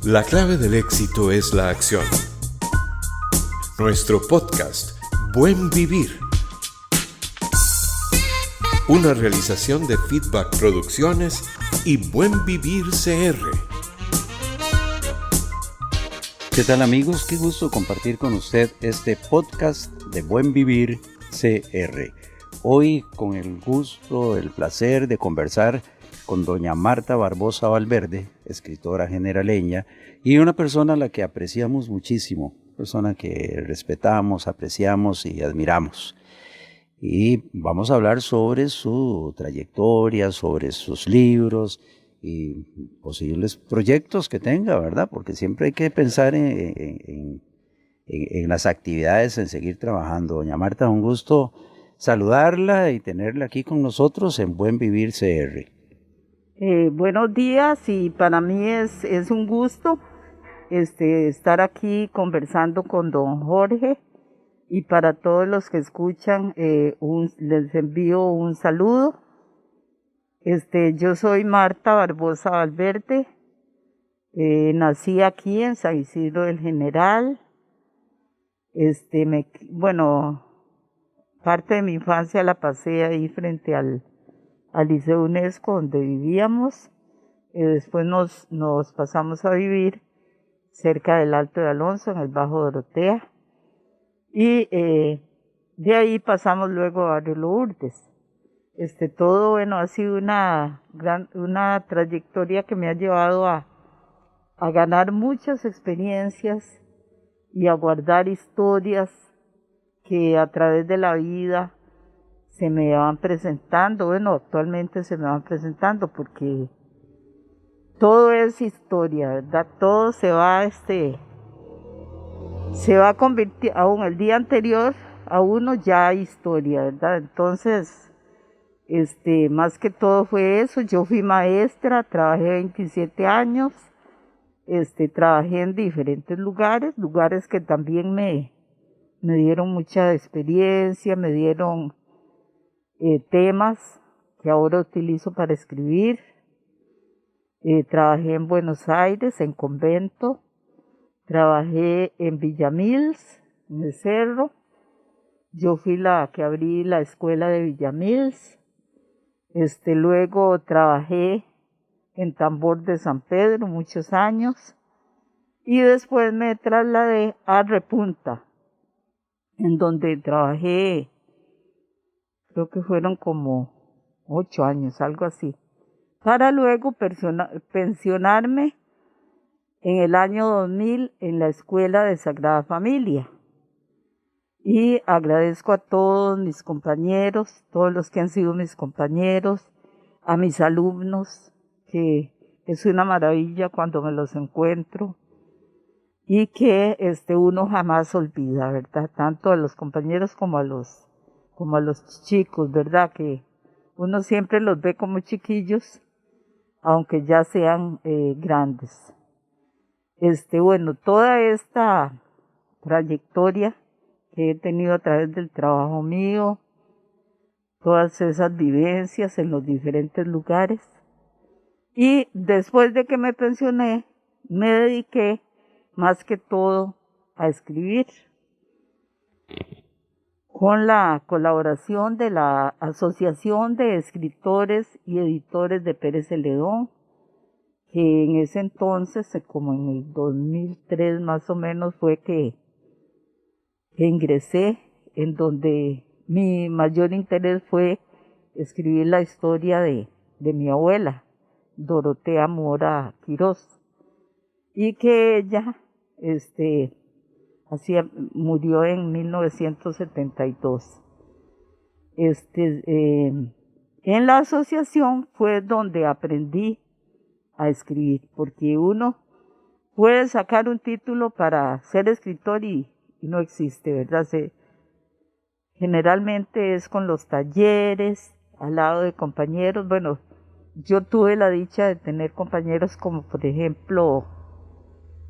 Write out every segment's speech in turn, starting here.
La clave del éxito es la acción. Nuestro podcast, Buen Vivir. Una realización de Feedback Producciones y Buen Vivir CR. ¿Qué tal, amigos? Qué gusto compartir con usted este podcast de Buen Vivir CR. Hoy con el gusto, el placer de conversar con doña Marta Barbosa Valverde, escritora generaleña, y una persona a la que apreciamos muchísimo, persona que respetamos, apreciamos y admiramos. Y vamos a hablar sobre su trayectoria, sobre sus libros y posibles proyectos que tenga, ¿verdad? Porque siempre hay que pensar en las actividades, en seguir trabajando. Doña Marta, un gusto saludarla y tenerla aquí con nosotros en Buen Vivir CR. Buenos días, y para mí es un gusto estar aquí conversando con don Jorge, y para todos los que escuchan les envío un saludo. Yo soy Marta Barbosa Valverde, nací aquí en San Isidro del General. Parte de mi infancia la pasé ahí frente al Liceo UNESCO donde vivíamos. Después nos pasamos a vivir cerca del Alto de Alonso, en el Bajo Dorotea, y de ahí pasamos luego a Barrio Lourdes. Todo, ha sido una trayectoria que me ha llevado a ganar muchas experiencias y a guardar historias que a través de la vida se me van presentando. Actualmente se me van presentando porque todo es historia, ¿verdad? Todo se va a convertir, aún el día anterior a uno ya hay historia, ¿verdad? Entonces, más que todo fue eso. Yo fui maestra, trabajé 27 años, trabajé en diferentes lugares que también me dieron mucha experiencia, me dieron temas que ahora utilizo para escribir. Trabajé en Buenos Aires, en convento. Trabajé en Villamils, en el Cerro. Yo fui la que abrí la escuela de Villamils. Luego trabajé en Tambor de San Pedro muchos años. Y después me trasladé a Repunta, en donde trabajé, creo que fueron como 8 años, algo así, para luego pensionarme en el año 2000 en la Escuela de Sagrada Familia. Y agradezco a todos mis compañeros, todos los que han sido mis compañeros, a mis alumnos, que es una maravilla cuando me los encuentro, y que uno jamás olvida, ¿verdad? Tanto a los compañeros como a los chicos, ¿verdad? Que uno siempre los ve como chiquillos, aunque ya sean grandes. Toda esta trayectoria que he tenido a través del trabajo mío, todas esas vivencias en los diferentes lugares, y después de que me pensioné, me dediqué más que todo a escribir, con la colaboración de la Asociación de Escritores y Editores de Pérez Celedón, que en ese entonces, como en el 2003 más o menos, fue que ingresé, en donde mi mayor interés fue escribir la historia de mi abuela, Dorotea Mora Quirós, y que ella murió en 1972. En la asociación fue donde aprendí a escribir, porque uno puede sacar un título para ser escritor y no existe, ¿verdad? Generalmente es con los talleres, al lado de compañeros. Yo tuve la dicha de tener compañeros como, por ejemplo,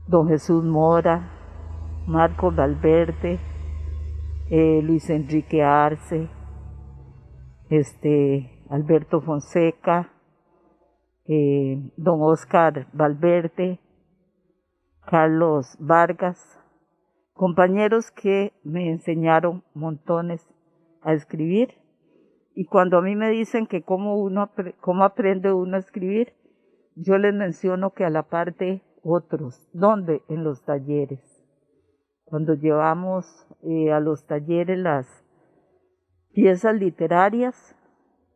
don Jesús Mora, Marcos Valverde, Luis Enrique Arce, Alberto Fonseca, don Oscar Valverde, Carlos Vargas, compañeros que me enseñaron montones a escribir. Y cuando a mí me dicen que cómo aprende uno a escribir, yo les menciono que a la par de otros. ¿Dónde? En los talleres. Cuando llevamos a los talleres las piezas literarias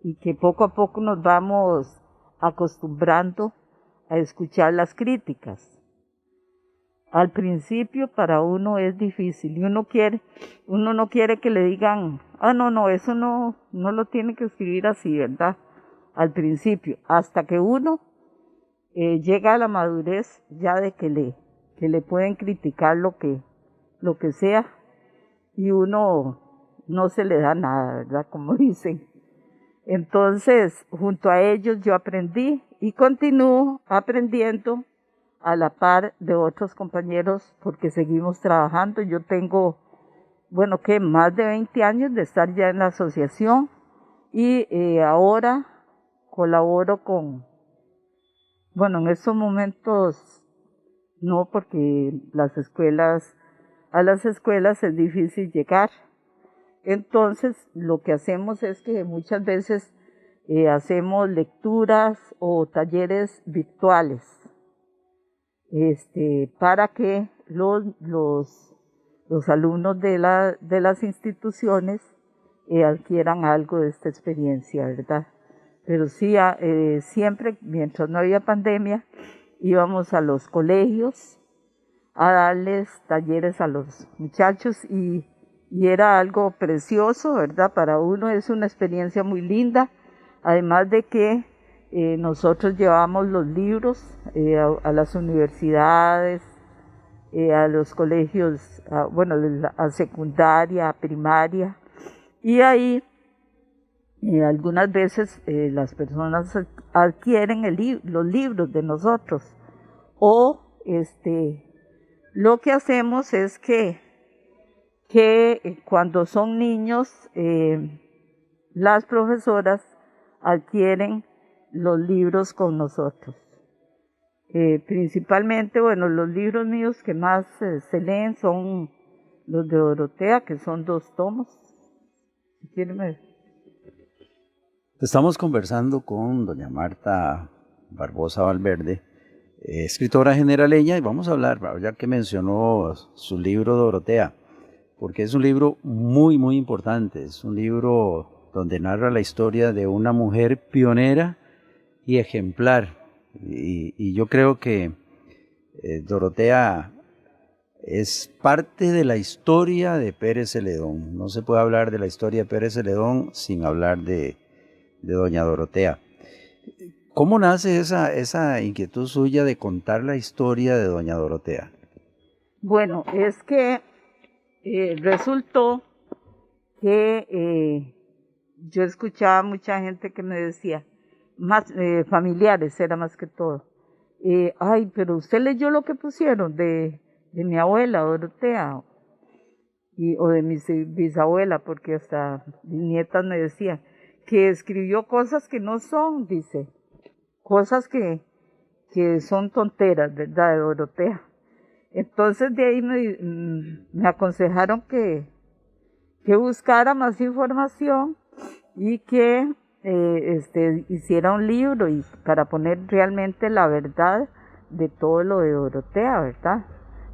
y que poco a poco nos vamos acostumbrando a escuchar las críticas. Al principio para uno es difícil y uno no quiere que le digan, no, eso no lo tiene que escribir así, ¿verdad? Al principio, hasta que uno llega a la madurez ya de que le pueden criticar lo que sea y uno no se le da nada, ¿verdad? Como dicen. Entonces, junto a ellos yo aprendí y continúo aprendiendo a la par de otros compañeros porque seguimos trabajando. Yo tengo, más de 20 años de estar ya en la asociación y ahora colaboro en estos momentos no, porque a las escuelas es difícil llegar. Entonces, lo que hacemos es que muchas veces hacemos lecturas o talleres virtuales, para que los alumnos de las instituciones adquieran algo de esta experiencia, ¿verdad? Pero sí, siempre, mientras no había pandemia, íbamos a los colegios a darles talleres a los muchachos y era algo precioso, ¿verdad? Para uno es una experiencia muy linda, además de que nosotros llevamos los libros a las universidades, a los colegios, a secundaria, a primaria, y ahí algunas veces las personas adquieren los libros de nosotros, o lo que hacemos es que cuando son niños, las profesoras adquieren los libros con nosotros. Principalmente, los libros míos que más se leen son los de Dorotea, que son 2 tomos. Si quieren Estamos conversando con doña Marta Barbosa Valverde, escritora generaleña, y vamos a hablar, ya que mencionó su libro Dorotea, porque es un libro muy, muy importante. Es un libro donde narra la historia de una mujer pionera y ejemplar. Y yo creo que Dorotea es parte de la historia de Pérez Celedón. No se puede hablar de la historia de Pérez Celedón sin hablar de doña Dorotea. ¿Cómo nace esa inquietud suya de contar la historia de doña Dorotea? Bueno, es que resultó que yo escuchaba mucha gente que me decía, más familiares era más que todo, pero usted leyó lo que pusieron de mi abuela Dorotea, o de mi bisabuela, porque hasta mis nietas me decían que escribió cosas que no son, dice, cosas que son tonteras, ¿verdad?, de Dorotea. Entonces de ahí me aconsejaron que buscara más información y que hiciera un libro y para poner realmente la verdad de todo lo de Dorotea, ¿verdad?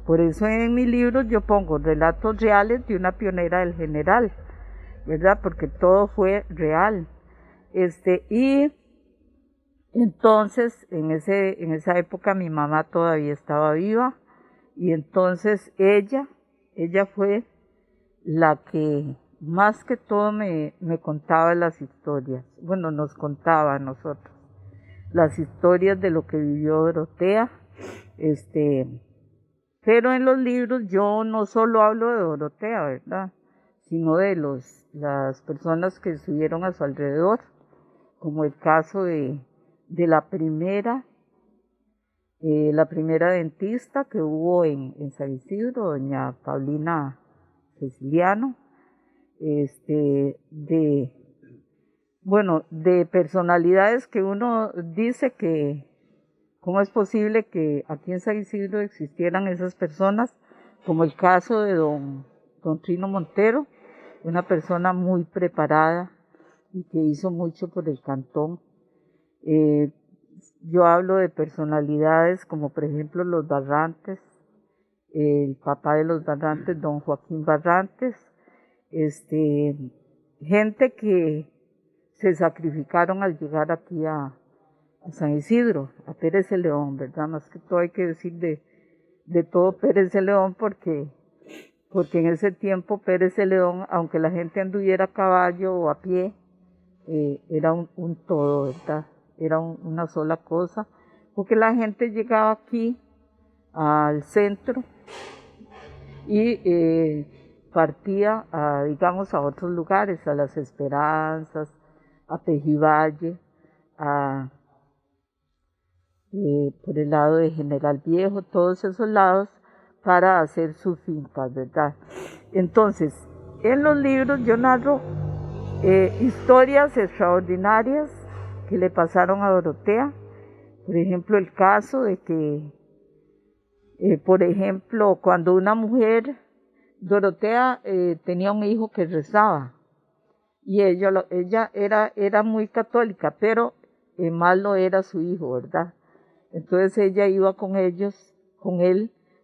Por eso en mi libro yo pongo relatos reales de una pionera del general, ¿verdad? Porque todo fue real. Y entonces en esa época mi mamá todavía estaba viva. Y entonces ella fue la que más que todo me contaba las historias. Bueno, nos contaba a nosotros las historias de lo que vivió Dorotea. Pero en los libros yo no solo hablo de Dorotea, ¿verdad?, sino de las personas que estuvieron a su alrededor, como el caso de la primera dentista que hubo en San Isidro, doña Paulina Ceciliano, de personalidades que uno dice que ¿Cómo es posible que aquí en San Isidro existieran esas personas? Como el caso de don Trino Montero, una persona muy preparada y que hizo mucho por el cantón. Yo hablo de personalidades como por ejemplo los Barrantes, el papá de los Barrantes, don Joaquín Barrantes, gente que se sacrificaron al llegar aquí a San Isidro, a Pérez de León, ¿verdad? Más que todo hay que decir de todo Pérez de León porque en ese tiempo Pérez de León, aunque la gente anduviera a caballo o a pie, era un todo, ¿verdad? Era una sola cosa, porque la gente llegaba aquí al centro y partía digamos a otros lugares, a Las Esperanzas, a Pejivalle, por el lado de General Viejo, todos esos lados para hacer sus fincas, ¿verdad? Entonces, en los libros yo narro historias extraordinarias que le pasaron a Dorotea. Por ejemplo, el caso de que, por ejemplo, cuando una mujer, Dorotea tenía un hijo que rezaba y ella era muy católica, pero más lo era su hijo, ¿verdad? Entonces ella iba con él,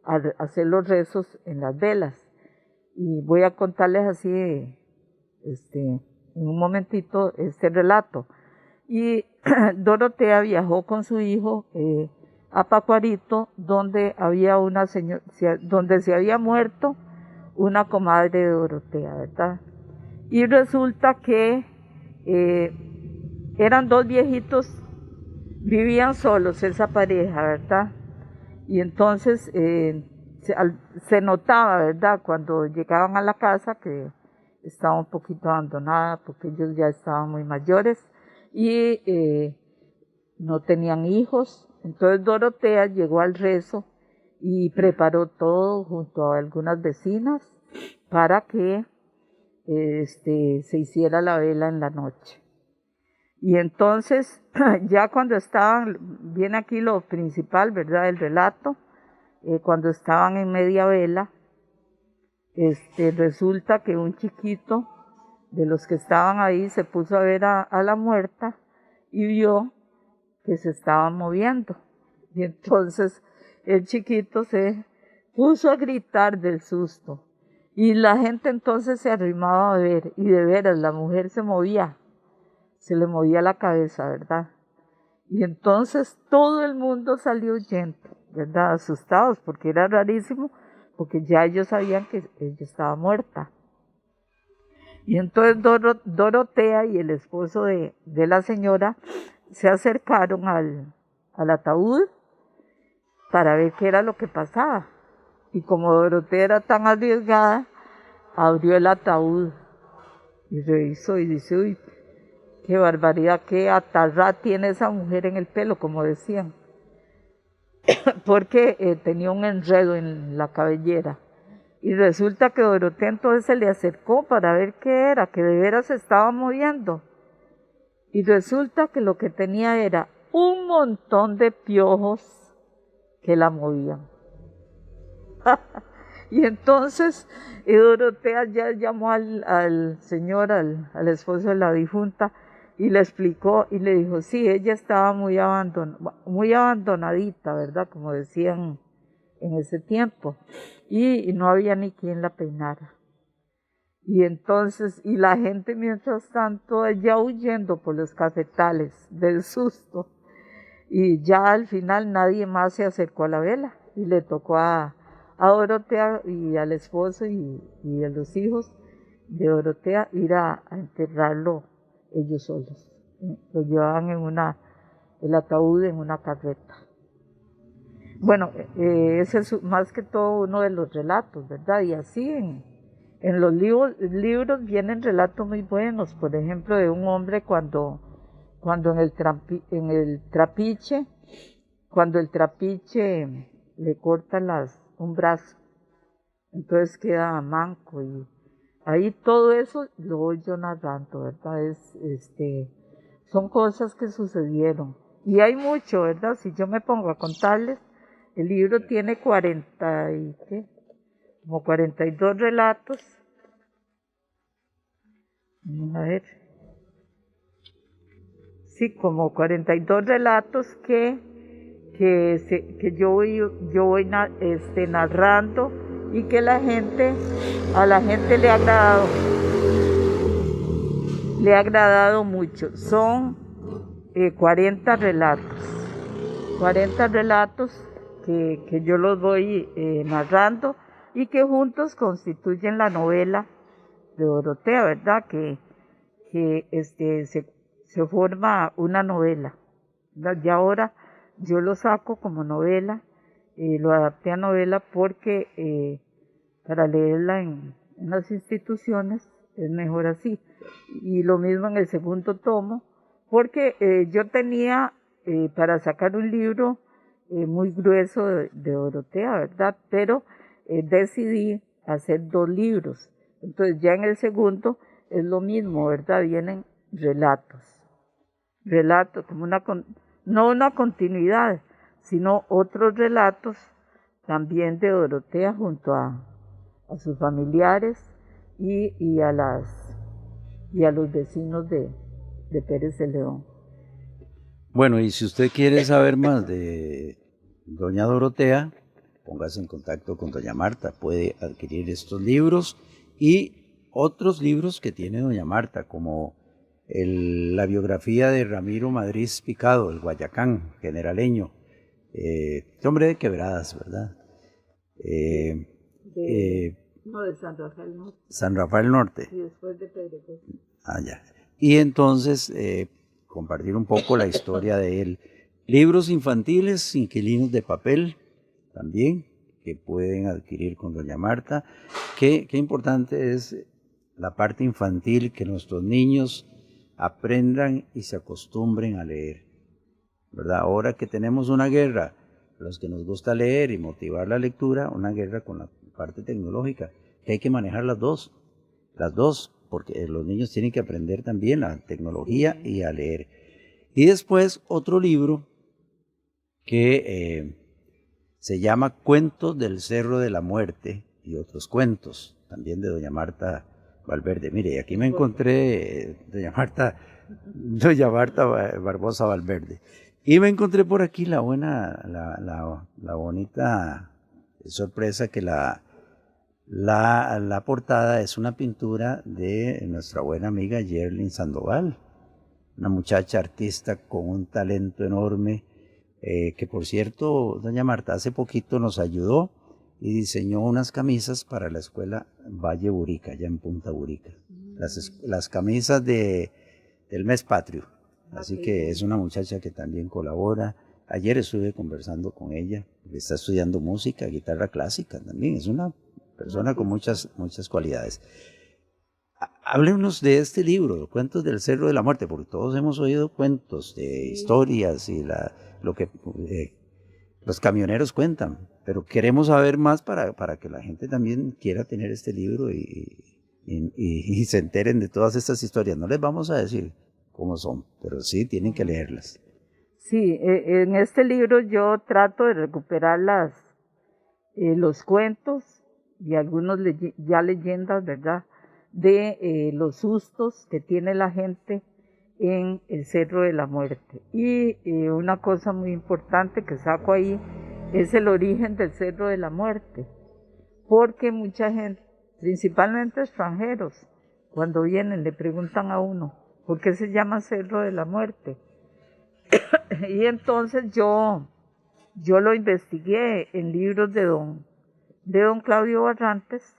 a hacer los rezos en las velas. Y voy a contarles así, en un momentito, este relato. Y Dorotea viajó con su hijo a Pacuarito, donde había donde se había muerto una comadre de Dorotea, ¿verdad? Y resulta que eran dos viejitos, vivían solos esa pareja, ¿verdad? Y entonces se notaba, ¿verdad? Cuando llegaban a la casa que estaba un poquito abandonada porque ellos ya estaban muy mayores y no tenían hijos. Entonces Dorotea llegó al rezo y preparó todo junto a algunas vecinas para que se hiciera la vela en la noche. Y entonces, ya cuando estaban, viene aquí lo principal, ¿verdad?, del relato, cuando estaban en media vela, resulta que un chiquito de los que estaban ahí se puso a ver a la muerta y vio que se estaba moviendo. Y entonces el chiquito se puso a gritar del susto. Y la gente entonces se arrimaba a ver, y de veras la mujer se movía. Se le movía la cabeza, ¿verdad? Y entonces todo el mundo salió huyendo, ¿verdad? Asustados, porque era rarísimo, porque ya ellos sabían que ella estaba muerta. Y entonces Dorotea y el esposo de la señora se acercaron al ataúd para ver qué era lo que pasaba. Y como Dorotea era tan arriesgada, abrió el ataúd y revisó y dice, uy, qué barbaridad, qué atarrá tiene esa mujer en el pelo, como decían, porque tenía un enredo en la cabellera. Y resulta que Dorotea entonces se le acercó para ver qué era, que de veras se estaba moviendo. Y resulta que lo que tenía era un montón de piojos que la movían. Y entonces Dorotea ya llamó al señor, al esposo de la difunta, y le explicó y le dijo, sí, ella estaba muy abandonadita, ¿verdad? Como decían en ese tiempo, y no había ni quien la peinara. Y entonces, y la gente mientras tanto ya huyendo por los cafetales del susto, y ya al final nadie más se acercó a la vela, y le tocó a Dorotea y al esposo y a los hijos de Dorotea ir a enterrarlo ellos solos. Lo llevaban el ataúd en una carreta. Bueno, ese es más que todo uno de los relatos, ¿verdad? Y así en los libros vienen relatos muy buenos, por ejemplo, de un hombre cuando cuando el trapiche le corta un brazo, entonces queda manco, y ahí todo eso lo voy yo narrando, ¿verdad? Son cosas que sucedieron. Y hay mucho, ¿verdad? Si yo me pongo a contarles, el libro tiene 42 relatos. Vamos a ver. Sí, como 42 relatos que yo voy narrando y que a la gente le ha agradado mucho. Son 40 relatos que yo los voy narrando y que juntos constituyen la novela de Dorotea, ¿verdad? Que se forma una novela, ¿verdad? Y ahora yo lo saco como novela, lo adapté a novela porque para leerla en las instituciones es mejor así. Y lo mismo en el segundo tomo, porque yo tenía para sacar un libro muy grueso de Dorotea, ¿verdad? Pero decidí hacer 2 libros. Entonces ya en el segundo es lo mismo, ¿verdad? Vienen relatos, como no una continuidad, sino otros relatos también de Dorotea junto a sus familiares y a los vecinos de Pérez de León. Bueno, y si usted quiere saber más de doña Dorotea, póngase en contacto con doña Marta. Puede adquirir estos libros y otros libros que tiene doña Marta, como la biografía de Ramiro Madrid Picado, el Guayacán, generaleño. Hombre de quebradas, ¿verdad? No, de San Rafael Norte. San Rafael Norte. Y después de Pedregosa. Ah, ya. Y entonces compartir un poco la historia de él. Libros infantiles, Inquilinos de Papel, también, que pueden adquirir con doña Marta. Qué importante es la parte infantil, que nuestros niños aprendan y se acostumbren a leer, ¿verdad? Ahora que tenemos una guerra, los que nos gusta leer y motivar la lectura, una guerra con la parte tecnológica, que hay que manejar las dos, porque los niños tienen que aprender también la tecnología y a leer. Y después otro libro que se llama Cuentos del Cerro de la Muerte y otros cuentos, también de doña Marta Valverde. Mire, aquí me encontré doña Marta Barbosa Valverde. Y me encontré por aquí la bonita sorpresa que la portada es una pintura de nuestra buena amiga Yerlin Sandoval, una muchacha artista con un talento enorme, que por cierto, doña Marta hace poquito nos ayudó y diseñó unas camisas para la escuela Valle Burica, allá en Punta Burica. Las camisas del mes patrio. Así que es una muchacha que también colabora. Ayer estuve conversando con ella, está estudiando música, guitarra clásica también. Es una persona con muchas cualidades. Háblenos de este libro, Cuentos del Cerro de la Muerte, porque todos hemos oído cuentos de historias y lo que los camioneros cuentan, pero queremos saber más para que la gente también quiera tener este libro y se enteren de todas estas historias. No les vamos a decir cómo son, pero sí tienen que leerlas. Sí, en este libro yo trato de recuperar los cuentos y algunos ya leyendas, ¿verdad?, de los sustos que tiene la gente en el Cerro de la Muerte. Y una cosa muy importante que saco ahí es el origen del Cerro de la Muerte, porque mucha gente, principalmente extranjeros, cuando vienen le preguntan a uno, ¿por qué se llama Cerro de la Muerte? Y entonces yo lo investigué en libros de don Claudio Barrantes,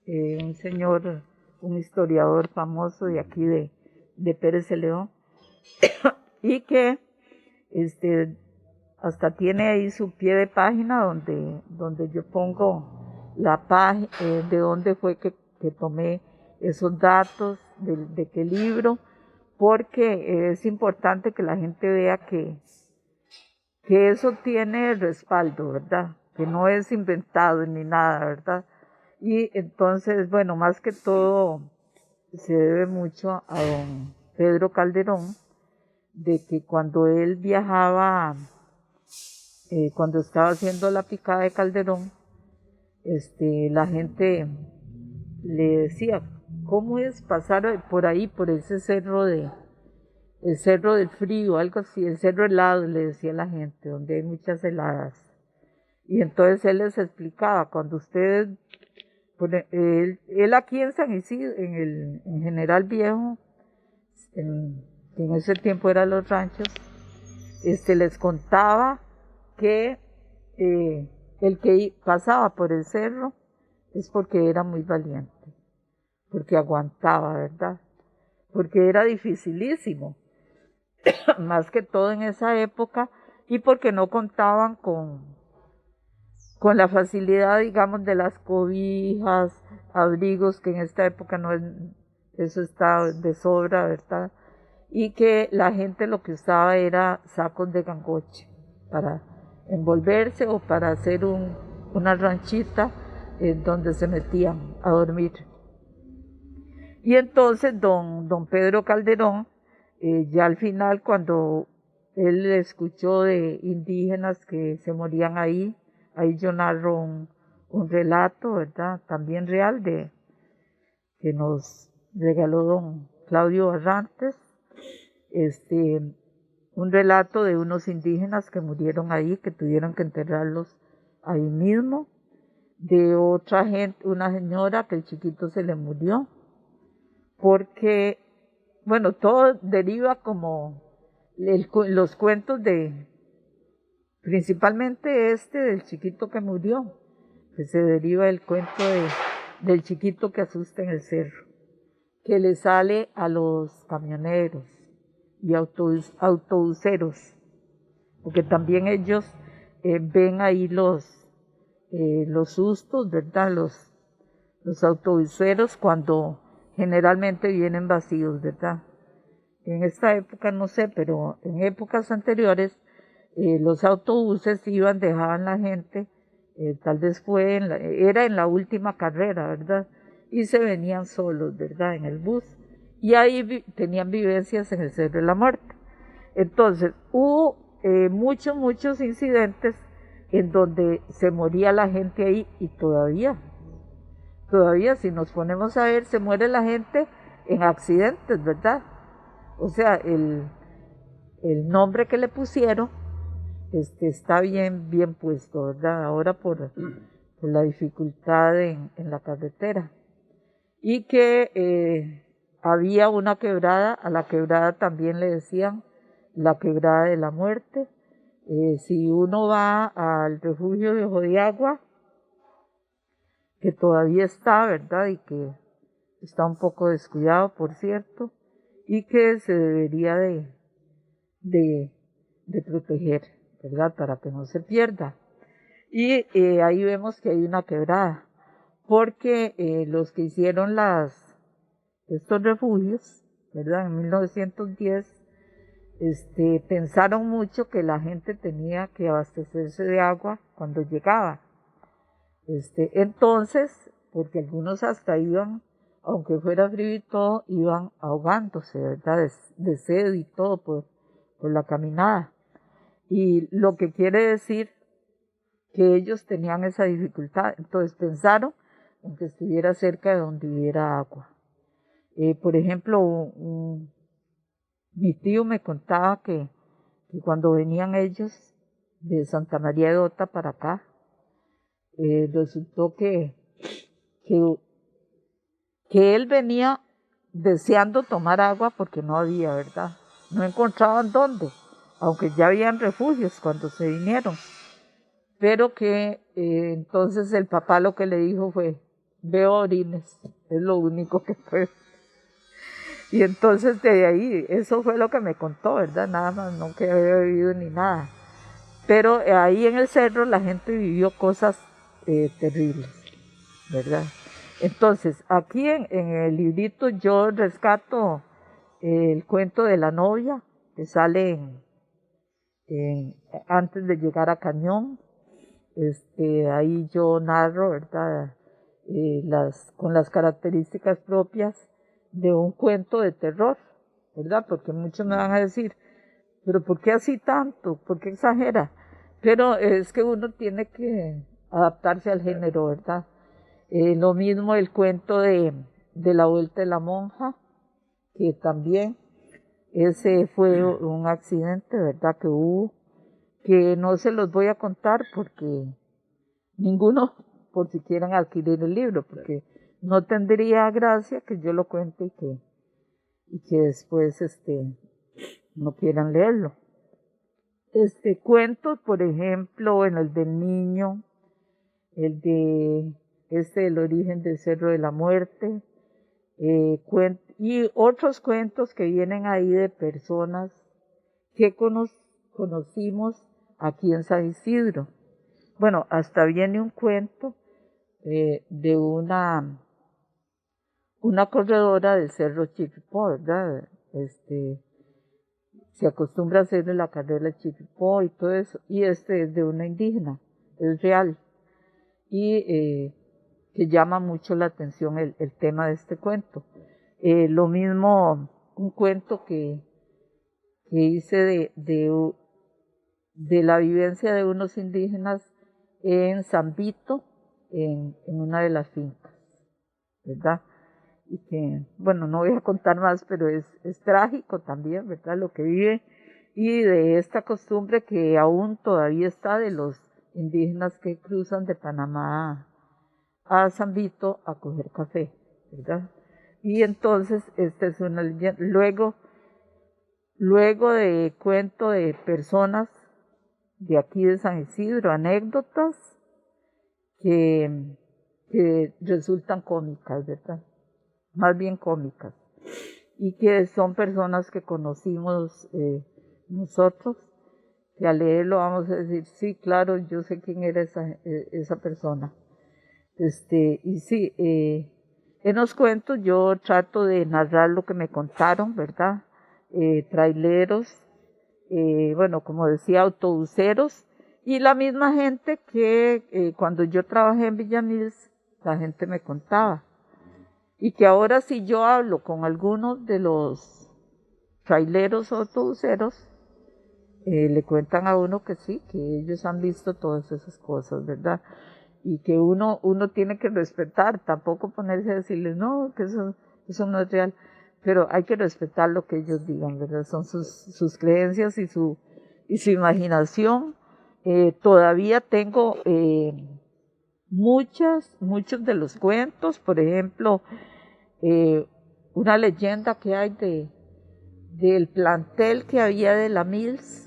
un señor, un historiador famoso de aquí de Pérez de León, y que hasta tiene ahí su pie de página donde yo pongo la página de dónde fue que tomé esos datos, de qué libro, porque es importante que la gente vea que eso tiene respaldo, ¿verdad? Que no es inventado ni nada, ¿verdad? Y entonces, bueno, más que todo se debe mucho a don Pedro Calderón, de que cuando él viajaba, cuando estaba haciendo la picada de Calderón, la gente le decía, ¿cómo es pasar por ahí, por ese cerro el cerro del frío, algo así, el cerro helado, le decía la gente, donde hay muchas heladas? Y entonces él les explicaba, cuando ustedes, él aquí en San Isidro, en General Viejo, que en ese tiempo eran los ranchos, les contaba que el que pasaba por el cerro es porque era muy valiente, porque aguantaba, ¿verdad? Porque era dificilísimo, más que todo en esa época, y porque no contaban con la facilidad, digamos, de las cobijas, abrigos, que en esta época no es, eso está de sobra, ¿verdad? Y que la gente lo que usaba era sacos de gangoche para envolverse o para hacer una ranchita donde se metían a dormir. Y entonces don Pedro Calderón, ya al final, cuando él escuchó de indígenas que se morían ahí yo narro un relato, ¿verdad? También real, que nos regaló don Claudio Barrantes, un relato de unos indígenas que murieron ahí, que tuvieron que enterrarlos ahí mismo, de otra gente, una señora que el chiquito se le murió, porque, bueno, todo deriva como los cuentos principalmente del chiquito que murió, que se deriva del cuento del chiquito que asusta en el cerro, que le sale a los camioneros y autobuseros, porque también ellos ven ahí los sustos, ¿verdad? Los autobuseros cuando generalmente vienen vacíos, ¿verdad? En esta época no sé, pero en épocas anteriores los autobuses iban, dejaban la gente, tal vez era en la última carrera, ¿verdad? Y se venían solos, ¿verdad? En el bus. Y ahí tenían vivencias en el Cerro de la Muerte. Entonces, hubo muchos incidentes en donde se moría la gente ahí y todavía si nos ponemos a ver, se muere la gente en accidentes, ¿verdad? O sea, el nombre que le pusieron está bien puesto, ¿verdad? Ahora por la dificultad en la carretera. Y que había una quebrada, a la quebrada también le decían la quebrada de la muerte. Si uno va al refugio de Ojo de Agua, que todavía está, ¿verdad? Y que está un poco descuidado, por cierto, y que se debería de proteger, ¿verdad? Para que no se pierda. Y ahí vemos que hay una quebrada, porque los que hicieron estos refugios, ¿verdad? En 1910, pensaron mucho que la gente tenía que abastecerse de agua cuando llegaba. Entonces, porque algunos hasta iban, aunque fuera frío y todo, iban ahogándose, ¿verdad? De sed y todo por la caminada. Y lo que quiere decir que ellos tenían esa dificultad. Entonces pensaron en que estuviera cerca de donde hubiera agua. Por ejemplo, mi tío me contaba que cuando venían ellos de Santa María de Ota para acá, resultó que él venía deseando tomar agua porque no había, ¿verdad? No encontraban dónde, aunque ya habían refugios cuando se vinieron. Pero que entonces el papá lo que le dijo fue, veo orines, es lo único que fue. Y entonces de ahí, eso fue lo que me contó, ¿verdad? Nada más, no que había bebido ni nada. Pero ahí en el cerro la gente vivió cosas terribles, ¿verdad? Entonces, aquí en el librito yo rescato el cuento de la novia, que sale antes de llegar a Cañón. Ahí yo narro, ¿verdad? Con las características propias de un cuento de terror, ¿verdad? Porque muchos me van a decir, pero ¿por qué así tanto? ¿Por qué exagera? Pero es que uno tiene que adaptarse al género, ¿verdad? Lo mismo el cuento de la vuelta de la monja, que también ese fue un accidente, ¿verdad? Que hubo, que no se los voy a contar porque ninguno, por si quieren adquirir el libro, porque no tendría gracia que yo lo cuente y que después no quieran leerlo. Cuentos, por ejemplo, en el del niño, el de el origen del Cerro de la Muerte, y otros cuentos que vienen ahí de personas que conocimos aquí en San Isidro. Bueno, hasta viene un cuento de una corredora del Cerro Chirripó, ¿verdad? Se acostumbra a hacer la carrera de Chirripó y todo eso, y es de una indígena, es real, y que llama mucho la atención el tema de este cuento. Lo mismo, un cuento que hice de la vivencia de unos indígenas en San Vito, en una de las fincas, ¿verdad? Y que, bueno, no voy a contar más, pero es trágico también, ¿verdad? Lo que vive, y de esta costumbre que aún todavía está de los indígenas que cruzan de Panamá a San Vito a coger café, ¿verdad? Y entonces, esta es una leyenda. Luego de cuento de personas de aquí de San Isidro, anécdotas que resultan cómicas, ¿verdad? Más bien cómicas, y que son personas que conocimos nosotros, que al leerlo vamos a decir, sí, claro, yo sé quién era esa persona. Y sí, en los cuentos yo trato de narrar lo que me contaron, ¿verdad? Traileros, bueno, como decía, autobuseros, y la misma gente que cuando yo trabajé en Villamils, la gente me contaba. Y que ahora si yo hablo con algunos de los traileros o autobuseros, le cuentan a uno que sí, que ellos han visto todas esas cosas, ¿verdad? Y que uno tiene que respetar, tampoco ponerse a decirles, no, que eso no es real, pero hay que respetar lo que ellos digan, ¿verdad? Son sus creencias y su imaginación. Todavía tengo muchos de los cuentos, por ejemplo, una leyenda que hay del plantel que había de la Mills.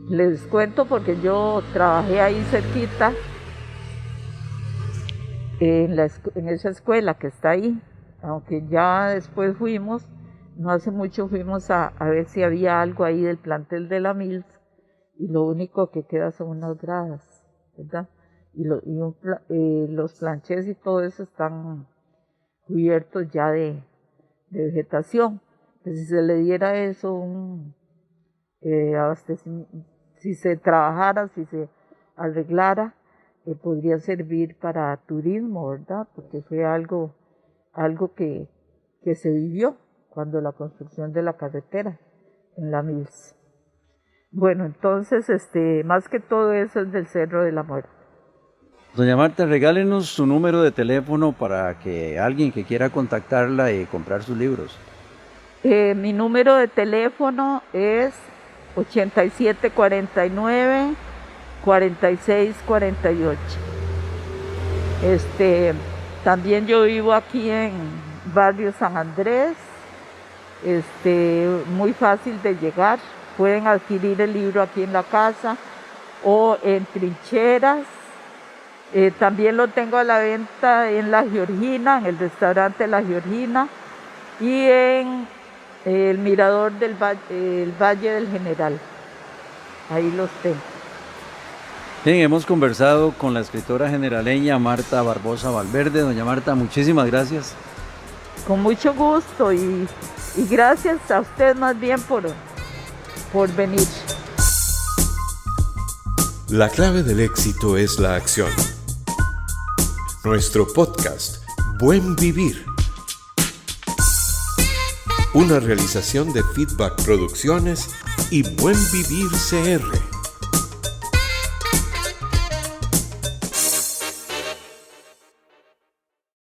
Les cuento porque yo trabajé ahí cerquita, en esa escuela que está ahí, aunque ya después no hace mucho fuimos a ver si había algo ahí del plantel de la Mills, y lo único que queda son unas gradas, ¿verdad? Y los planchés y todo eso están cubiertos ya de vegetación. Pues si se le diera eso un abastecimiento, si se trabajara, si se arreglara, podría servir para turismo, ¿verdad? Porque fue algo que se vivió cuando la construcción de la carretera en la Mills. Bueno, entonces, más que todo eso es del Cerro de la Muerte. Doña Marta, regálenos su número de teléfono para que alguien que quiera contactarla y comprar sus libros. Mi número de teléfono es 8749-4648. También yo vivo aquí en Barrio San Andrés, muy fácil de llegar. Pueden adquirir el libro aquí en la casa o en Trincheras. También lo tengo a la venta en La Georgina, en el restaurante La Georgina, y en el mirador del Valle del General. Ahí los tengo. Bien, hemos conversado con la escritora generaleña Marta Barbosa Valverde. Doña Marta, muchísimas gracias. Con mucho gusto, y gracias a usted más bien por venir. La clave del éxito es la acción. Nuestro podcast, Buen Vivir. Una realización de Feedback Producciones y Buen Vivir CR.